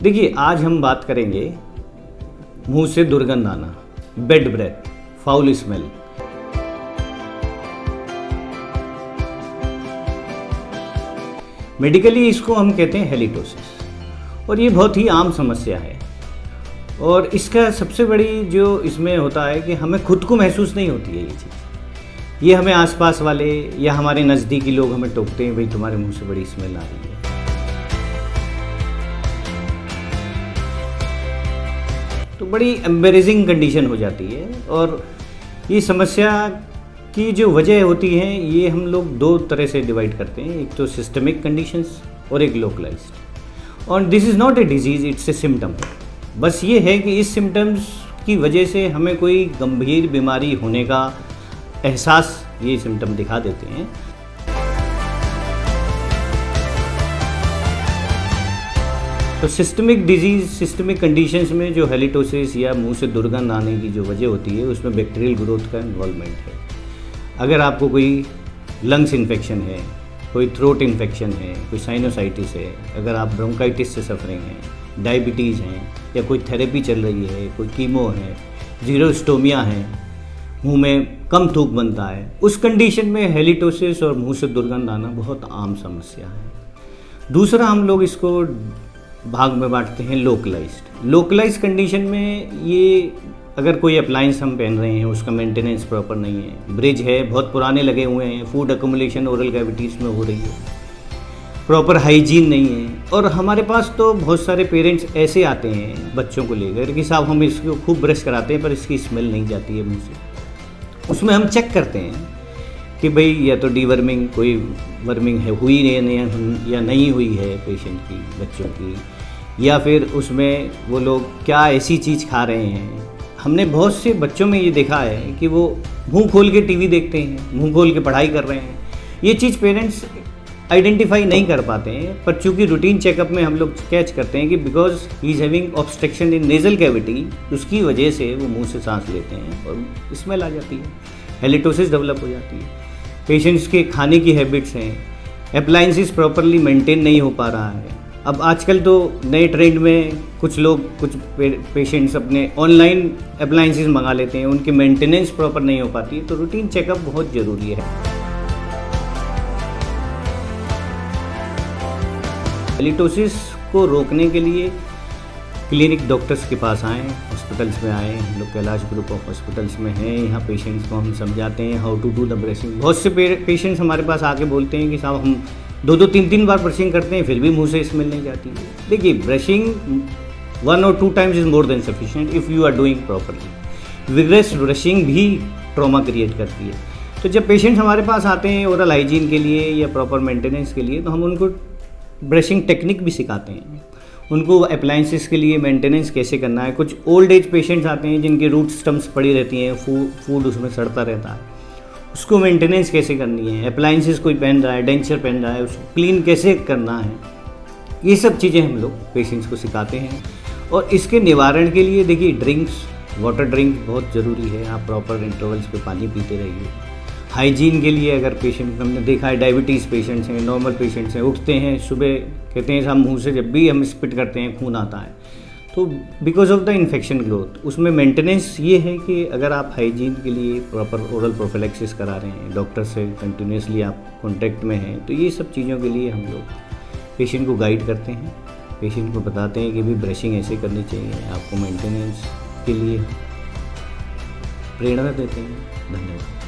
देखिए, आज हम बात करेंगे मुंह से दुर्गंध आना, bad breath, foul smell. Medically इसको हम कहते हैं हेलिटोसिस और ये बहुत ही आम समस्या है। और इसका सबसे बड़ी जो इसमें होता है कि हमें खुद को महसूस नहीं होती है ये चीज़। ये हमें आसपास वाले या हमारे नज़दीकी लोग हमें टोकते हैं, भाई तुम्हारे मुंह से बड़ी स्मेल आ रही है। तो बड़ी एम्बेरेसिंग कंडीशन हो जाती है। और ये समस्या की जो वजह होती है ये हम लोग दो तरह से डिवाइड करते हैं, एक तो सिस्टमिक कंडीशंस और एक लोकलाइज्ड। और this is not a disease, it's a symptom. बस ये है कि इस सिम्टम्स की वजह से हमें कोई गंभीर बीमारी होने का एहसास ये सिम्टम दिखा देते हैं। तो सिस्टमिक डिजीज़, सिस्टमिक कंडीशंस में जो हेलिटोसिस या मुंह से दुर्गंध आने की जो वजह होती है उसमें बैक्टीरियल ग्रोथ का इन्वॉल्वमेंट है। अगर आपको कोई लंग्स इन्फेक्शन है, कोई थ्रोट इन्फेक्शन है, कोई साइनोसाइटिस है, अगर आप ब्रोंकाइटिस से सफरिंग हैं, डायबिटीज़ हैं, या कोई थेरेपी चल रही है, कोई कीमो है, जीरोस्टोमिया है, मुंह में कम थूक बनता है, उस कंडीशन में हेलिटोसिस और मुंह से दुर्गंध आना बहुत आम समस्या है। दूसरा, हम लोग इसको भाग में बांटते हैं लोकलाइज्ड। लोकलाइज्ड कंडीशन में ये अगर कोई अप्लायंस हम पहन रहे हैं उसका मेंटेनेंस प्रॉपर नहीं है, ब्रिज है बहुत पुराने लगे हुए हैं, फूड अकोमोलेशन ओरल कैविटीज़ में हो रही है, प्रॉपर हाइजीन नहीं है। और हमारे पास तो बहुत सारे पेरेंट्स ऐसे आते हैं बच्चों को लेकर कि साहब हम इसको खूब ब्रश कराते हैं पर इसकी स्मेल नहीं जाती है मुँह से। उसमें हम चेक करते हैं कि भाई या तो डीवर्मिंग, कोई वर्मिंग है हुई है या नहीं हुई है पेशेंट की, बच्चों की, या फिर उसमें वो लोग क्या ऐसी चीज़ खा रहे हैं। हमने बहुत से बच्चों में ये देखा है कि वो मुंह खोल के टीवी देखते हैं, मुंह खोल के पढ़ाई कर रहे हैं। ये चीज़ पेरेंट्स आइडेंटिफाई नहीं कर पाते हैं, पर चूंकि रूटीन चेकअप में हम लोग कैच करते हैं कि because he is having obstruction in nasal cavity, उसकी वजह से वो मुंह से सांस लेते हैं और स्मेल आ जाती है, हेलिटोसिस डेवलप हो जाती है। पेशेंट्स के खाने की हैबिट्स हैं, अप्लायंसेस प्रॉपरली मेंटेन नहीं हो पा रहा है। अब आजकल तो नए ट्रेंड में कुछ लोग, कुछ पेशेंट्स अपने ऑनलाइन अप्लायंसेस मंगा लेते हैं, उनकी मेंटेनेंस प्रॉपर नहीं हो पाती है। तो रूटीन चेकअप बहुत ज़रूरी है। हेलिटोसिस को रोकने के लिए क्लिनिक डॉक्टर्स के पास आएँ, हॉस्पिटल्स में आएँ। हम लोग कैलाश ग्रुप ऑफ हॉस्पिटल्स में हैं, यहाँ पेशेंट्स को हम समझाते हैं how to do the brushing. बहुत से पेशेंट्स हमारे पास आके बोलते हैं कि साहब हम 2-2, 3-3 बार ब्रशिंग करते हैं फिर भी मुंह से स्मेल नहीं जाती है। देखिए, ब्रशिंग 1 और 2 times is more than sufficient if you are doing properly. Vigorous brushing भी ट्रॉमा क्रिएट करती है। तो जब पेशेंट्स हमारे पास आते हैं ओरल हाइजीन के लिए या प्रॉपर मेंटेनेंस के लिए, तो हम उनको ब्रशिंग टेक्निक भी सिखाते हैं, उनको अप्लायंसेस के लिए मेंटेनेंस कैसे करना है। कुछ ओल्ड एज पेशेंट्स आते हैं जिनके रूट स्टम्प्स पड़ी रहती हैं, फूड उसमें सड़ता रहता है, उसको मेंटेनेंस कैसे करनी है। अप्लायंसेस कोई पहन रहा है, डेंचर पहन रहा है, उसको क्लीन कैसे करना है, ये सब चीज़ें हम लोग पेशेंट्स को सिखाते हैं। और इसके निवारण के लिए देखिए, ड्रिंक्स, वाटर ड्रिंक बहुत ज़रूरी है। आप प्रॉपर इंटरवल्स पे पानी पीते रहिए। हाइजीन के लिए अगर पेशेंट, हमने देखा है डायबिटीज़ पेशेंट्स हैं, नॉर्मल पेशेंट्स हैं, उठते हैं सुबह कहते हैं साहब मुँह से जब भी हम स्पिट करते हैं खून आता है, तो because of the infection growth. उसमें मेंटेनेंस ये है कि अगर आप हाइजीन के लिए प्रॉपर ओरल प्रोफिलैक्सिस करा रहे हैं, डॉक्टर से कंटिन्यूसली आप कॉन्टैक्ट में हैं, तो ये सब चीज़ों के लिए हम लोग पेशेंट को गाइड करते हैं, पेशेंट को बताते हैं कि भी ब्रशिंग ऐसे करनी चाहिए, आपको मेंटेनेंस के लिए प्रेरणा देते हैं। धन्यवाद।